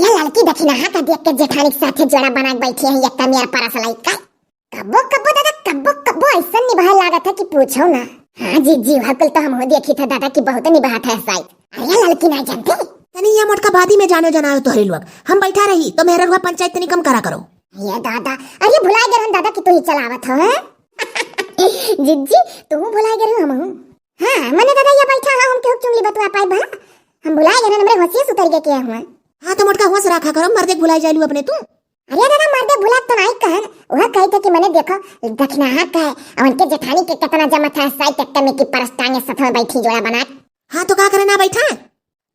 अरे लड़की दक्षिणा का देख के जेठानी के साथे जोड़ा बना बैठी है एक मेरा परस लाई का। कब्बो कब्बो दादा कब्बो ऐसा निभा लागत है कि पूछो ना। हाँ जी हकल तो हम हो देखी था दादा की बहुत निभात है साइड। अरे लड़की नहीं जानती तनी ये मोटका बादी में जानो जनाओ तोहरे लोग। हम बैठा रही तो मेरा रुआ पंचायत तनी कम करा करो। ये दादा अरे भुला गए दादा की तू ही चलावत हो। जिज्जी तू भुला गए हम। हाँ मैंने दादा ये बैठा हम क्यों चुंगली बतवा पाई भला। हम भुला गए हमरे होशियार सुतर के किया हुआ। हाँ तो मोटका होश रखा करो मर्दे भुलाई जालू अपने तू। अरे दादा मर्दे भुला तो नहीं कहन वह कही थे कि मैंने देखो दक्षिणा का है और उनके जेठानी के कितना जमा था साइड ट्रैक्टर में की परस टांगे साथ में बैठी जोड़ा बना। हाँ तो का करे ना बैठा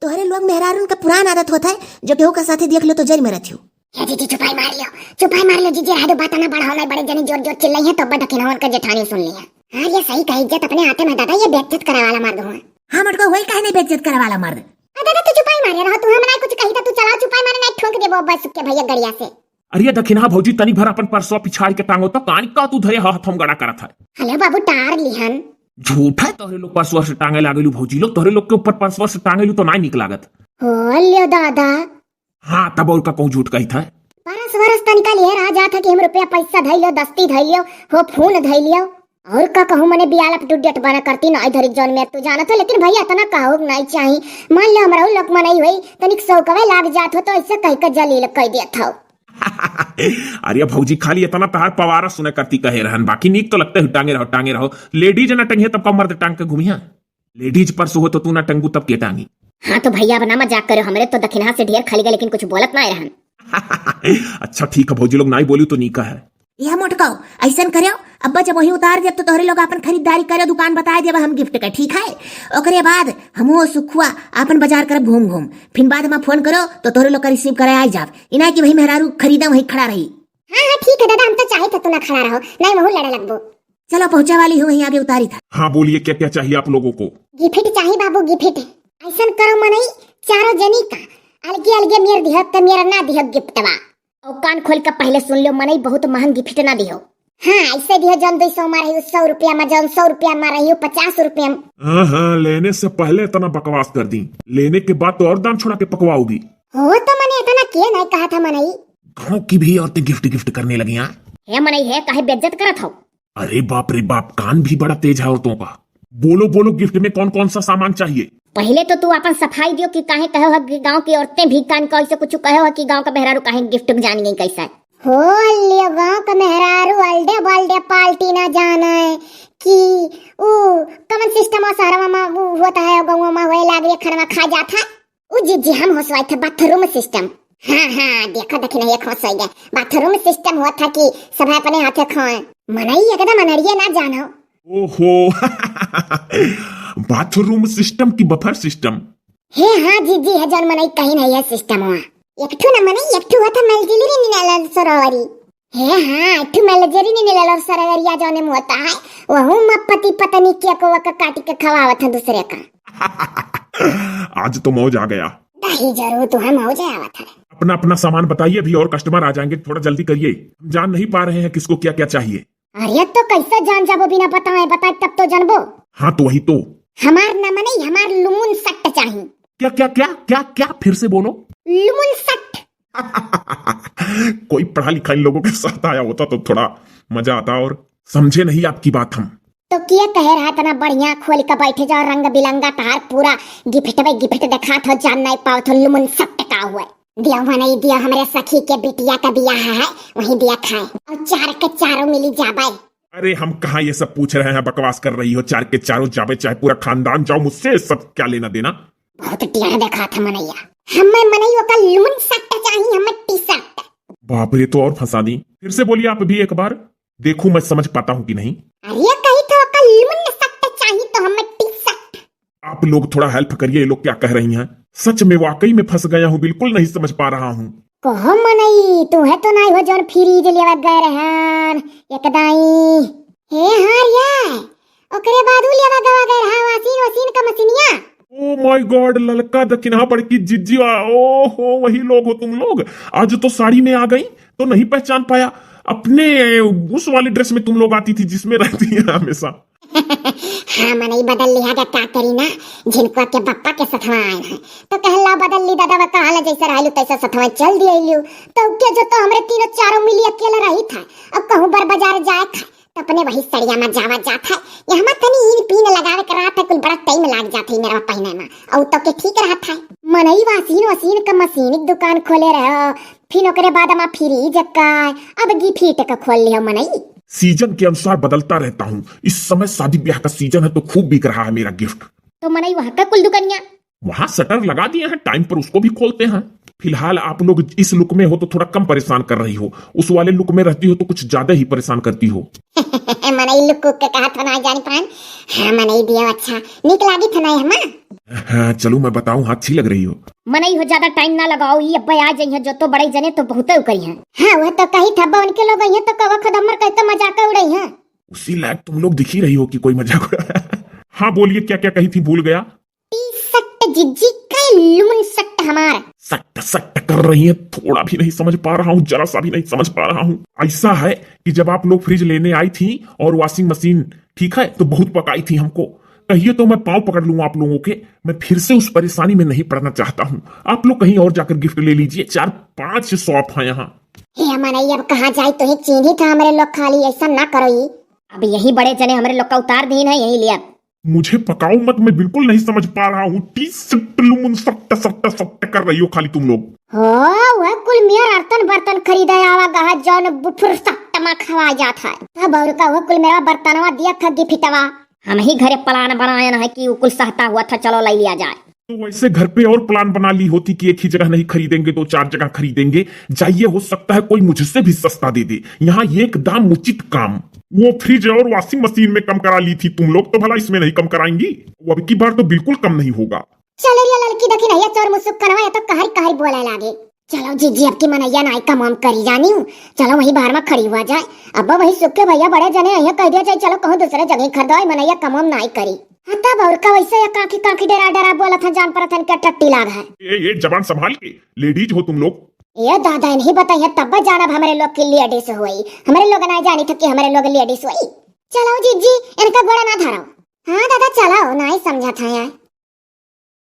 तोहरे लोग मेहरारून का पुरान आदत होता है जो केहू का साथे देख लो तो जेल में रहती हो। जीजी चुपाई मार लियो जीजी राडो बात ना बढ़ाओ नहीं बड़े जने जोर जोर चिल्लाई है तो बड़ा दक्षिणा का जेठानी सुन लिया। हाँ ये सही कही इज्जत अपने हाथे में दादा ये बेइज्जत करे वाला मर्द हुआ। हाँ मोटका वही काहे नहीं बेइज्जत करे वाला मर्द। दादा तू चुपाई मारे रहो तू हमरा कुछ कही था तू चला चुपाई मारे नहीं ठोक देबो बस के भैया गड़िया से। अरे दक्षिणा भौजी तनी भर अपन परसवा पिछाड़ के टांगो तो कान का तू धरे हाथ हम गड़ा करत है। हेलो बाबू टार लिहन झूठा है तोहरे लोग परसवा से टांगे लागेलू भौजी लोग तोहरे लोग के ऊपर परसवा से टांगेलू तो नहीं निक लागत हो लियो दादा। हाँ तब और का कहूं झूठ कही था। परस वरस तनिका लियर आ जात है कि हम रुपया पैसा धइलियो दस्ती धइलियो हो फोन धइलियो और का कहूं मने बियाला डुडेट बना करती ना इधर जोन में तू जानत है लेकिन भैया तना कहू नहीं चाहिए। मान लो हमरा लोक मनई होई तनिक सौकवे लाग जात हो तो ऐसे कह के जलील कह देत हो। अरे भौजी खाली इतना तहार पवारा सुने करती कहे रहन बाकी नीक तो लगते है टांगे रहो लेडीज ना टंगे तब का मर्द टांग के घूमिया लेडीज पर हो तो तू ना टंगू तब के टांगी। हाँ तो भैया बना मजाक करो हमरे तो दक्षिणा से ढेर खाली गए लेकिन कुछ बोलत ना रहन। अच्छा ठीक है भौजी लोग नहीं बोली तो नीका है। यह मोटकाओ ऐसा करो अब्बा जब वही उतार जब तो तोहरे लोग अपन खरीदारी करे दुकान बताए जब हम गिफ्ट का ठीक है। ओकरे बाद हमो सुखुआ अपन बाजार करब घूम फिर बाद में फोन करो तो तोहरे लोग का रिसीव करे आ जाब इना कि भाई मेहरारू खरीदा वही खड़ा रही। हाँ ठीक है दादा हम तो चाहे तो तू ना खड़ा रहो नहीं महू लड़े लगबो। चलो पहुंचा वाली हूँ वहीं आगे उतारी था। हाँ बोलिए क्या क्या चाहिए आप लोगों को। गिफ्ट चाहिए बाबू गिफ्ट ऐसा करो मनई चारों जनी का अलगे मेर दिह त मेरा ना दिह गिफ्टवा और कान खोल के पहले सुन लो मनई बहुत महंग गिफ्ट ना दिहो। हाँ ऐसे दिह जन 200 में रही 100 रुपया में जन 100 रुपया में रही 50 रुपया में। हाँ लेने से पहले इतना बकवास कर दी लेने के बाद तो और दाम छोड़ा के पकवाओगी। हो तो मैंने इतना किया नहीं कहा था मनई। गाँव की भी औरतें गिफ्ट करने लगी हैं। हे मनई है काहे बेइज्जत करत हो। अरे बाप रे बाप कान भी बड़ा तेज है औरतों का। बोलो गिफ्ट में कौन कौन सा सामान चाहिए। पहले तो तू अपन सफाई दियो कि काहे कहो है कि गांव की औरतें भी कान कैसे कुछ कहो है कि गांव का मेहरारू काहे गिफ्ट जान गई कैसा है। हो लियो गांव का मेहरारू अल्डे बल्डे पाल्टी ना जाना है कि ऊ कमन सिस्टम शहर में होता है गांव में होए लागे खाना खा जाता ऊ जी हम होसवाई थे बाथरूम सिस्टम। हाँ देखो देखी नहीं एक होसवाई गए बाथरूम सिस्टम हुआ था कि सब अपने हाथे खाए मनई एकदम मनरिए ना जानो। ओहो बाथरूम सिस्टम की बफर सिस्टम। हे हाँ जी है जन मनई कहीं नहीं है सिस्टम हुआ एकठू न मनई एकठू होता मलजिली निनल सरोवरी। हे हाँ एकठू मलजिली निनल सरोवरिया जौने में होता है वहु में पति पत्नी के को काटी के खवावत है दूसरे का। आज तो मौज आ गया। दही जरूर तू है मौज आवत है। अपना अपना सामान बताइए अभी और कस्टमर आ जाएंगे थोड़ा जल्दी करिए हम जान नहीं पा रहे हैं किसको क्या क्या चाहिए। अरे तो कैसे जान जाबो बिना बताए तब तो जानबो। हाँ तो वही तो हमार न मनई हमार लुमुन सट चाहिए। क्या क्या क्या क्या क्या फिर से बोलो। लुमुन सट। कोई पढ़ा लिखा इन लोगों के साथ आया होता तो थोड़ा मजा आता और समझे नहीं आपकी बात हम तो क्या कह रहा था ना बढ़िया खोल के बैठे जाओ रंग बिलंगा तार पूरा गिफ्ट दिखा था जान नहीं पाओ तो लुमुन सट का हुआ दिया हुआ नहीं दिया हमारे सखी के बिटिया का बियाह है वही दिया खाए और चार के चारों मिली जाबे। अरे हम कहाँ ये सब पूछ रहे हैं बकवास कर रही हो चार के चारों जाबे चाहे पूरा खानदान जाओ मुझसे सब क्या लेना देना। बहुत टेढ़ा देखा था मनैया हमें मनैया का लुमुन सट चाहिए हमें टी शर्ट। बाप रे तो और फंसा दी फिर से बोलिए आप भी एक बार देखूं मैं समझ पाता हूँ कि नहीं। अरे कही तो का लुमुन सट चाहिए तो हमें टी शर्ट। आप लोग थोड़ा हेल्प करिए ये लोग क्या कह रही हैं सच में वाकई में फंस गया हूँ बिल्कुल नहीं समझ पा रहा हूँ। कहो मनई तू है तो नहीं हो जोन फ्रीज लेवा गए रहन एकदाई हे हारिया ओकरे बाद उ लेवा गए रहा वाशिंग का मशीनिया। ओ माय गॉड ललका दक्षिणा बड़की जिज्जी ओहो वही लोग हो तुम लोग आज तो साड़ी में आ गई तो नहीं पहचान पाया अपने उस वाले ड्रेस में तुम लोग आती थी जिसमें रहती है हमेशा। हाँ मनई बदल लिया का क्या करी ना, जिनको के पप्पा के सथवा आए हैं तो कहला बदल ली दादा कहाला जैसा रहलू तैसा सथवा चल दिए तो के जो तो हमरे तीनों चारों मिली अकेला रही था। अब कहूँ बर बाजार जाए था तो अपने वही सड़िया में जावा जाता है, यहाँ तनी इन पीन लगावे कर रहा था, कुल बड़ा टाइम लाग जाता है मेरा पहने में, और तो के ठीक रहा था। मनई वासीन का मशीनिक दुकान खोले रहे, फिर ओकरे बाद हम फ्रिज का अब गिफ्ट का खोल लिया मनई। सीजन के अनुसार बदलता रहता हूँ, इस समय शादी ब्याह का सीजन है तो खूब बिक रहा है मेरा गिफ्ट। तो मनई वहाँ का कुल दुकानिया वहां शटर लगा दिए हैं, टाइम पर उसको भी खोलते हैं। फिलहाल आप लोग इस लुक में हो तो थोड़ा कम परेशान कर रही हो, उस वाले लुक में रहती हो तो कुछ ज्यादा ही परेशान करती हो। मनई लुक के कहा था ना जान पान। हाँ मनई दिया अच्छा निक लागी था ना हमा। हाँ चलो मैं बताऊं, अच्छी लग रही हो। मनई हो ज्यादा टाइम ना लगाओ, ये अब्बा आ जाइए जो तो बड़े जने तो बहुत करी हैं। हाँ वह तो कही था उनके लोग हैं तो कवा खदमर कहते मजाक उड़ई हैं। उसी लायक तुम लोग दिख ही रही हो कि कोई मजाक उड़ा। हाँ बोलिए क्या क्या कही थी, भूल गया। टी-शर्ट जिज्जी का लुमन शर्ट हमारा सट्ट सट्ट कर रही है, थोड़ा भी नहीं समझ पा रहा हूँ, जरा सा भी नहीं समझ पा रहा हूँ। ऐसा है कि जब आप लोग फ्रिज लेने आई थी और वॉशिंग मशीन ठीक है तो बहुत पकाई थी हमको, कहिए तो मैं पांव पकड़ लूं आप लोगों के। मैं फिर से उस परेशानी में नहीं पड़ना चाहता हूँ, आप लोग कहीं और जाकर गिफ्ट ले लीजिए, 4-5 शॉप है यहाँ। हे मनई अब कहाँ जाए तो ही चीनी था हमारे लोग खाली, ऐसा ना करो ये। अब यही बड़े जने हमारे लोग का उतार दीन है यही लिया। मुझे पकाओ मत, मैं बिल्कुल नहीं समझ पा रहा हूँ। सट्ट कर रही हो खाली तुम लोग। हो वह कुल मेरा अर्तन बर्तन खरीदा आवा गहा जौन बुफुर सट्ट में खवा जाता है। अब और का वह कुल मेरा बर्तनवा दिया खग्गी फिटवा, हम ही घरे प्लान बनाया ना है कि कुल सहता हुआ था, चलो ले लिया जाए। तो वैसे घर पे और प्लान बना ली होती कि एक ही जगह नहीं खरीदेंगे तो 4 जगह खरीदेंगे। जाइए, हो सकता है कोई मुझसे भी सस्ता दे दे। यहाँ एक दाम उचित काम। वो फ्रिज और वॉशिंग मशीन में कम करा ली थी तुम लोग, तो भला इसमें नहीं कम कराएंगी? वो अब की बार तो बिल्कुल कम नहीं होगा। चलो रिया लड़की देखी नहीं चोर मुसुक करवा या तो कहर कहर बोले लागे। चलो जीजी अब की मनैया नाई का माम करी जानी हूँ, चलो वही बाहर में खड़ी हुआ जाए। अब वही सुख के भैया बड़े जने यहाँ कह दिया जाए चलो कहूँ दूसरे जगह खरीदो, मनैया कमाम नाई करी। तब और का वैसे या काकी काकी डरा डरा बोला था, जान पर था क्या टट्टी लाग है। ये जबान संभाल के, लेडीज हो तुम लोग। ये दादा नहीं बताइए तब जाना हमारे लोग की लेडीज हुई, हमारे लोग ना जानी था कि हमारे लोग लेडीज हुई। चलो जीजी इनका गोड़ा ना धराओ। हाँ दादा चलाओ, ना ही समझा था यार।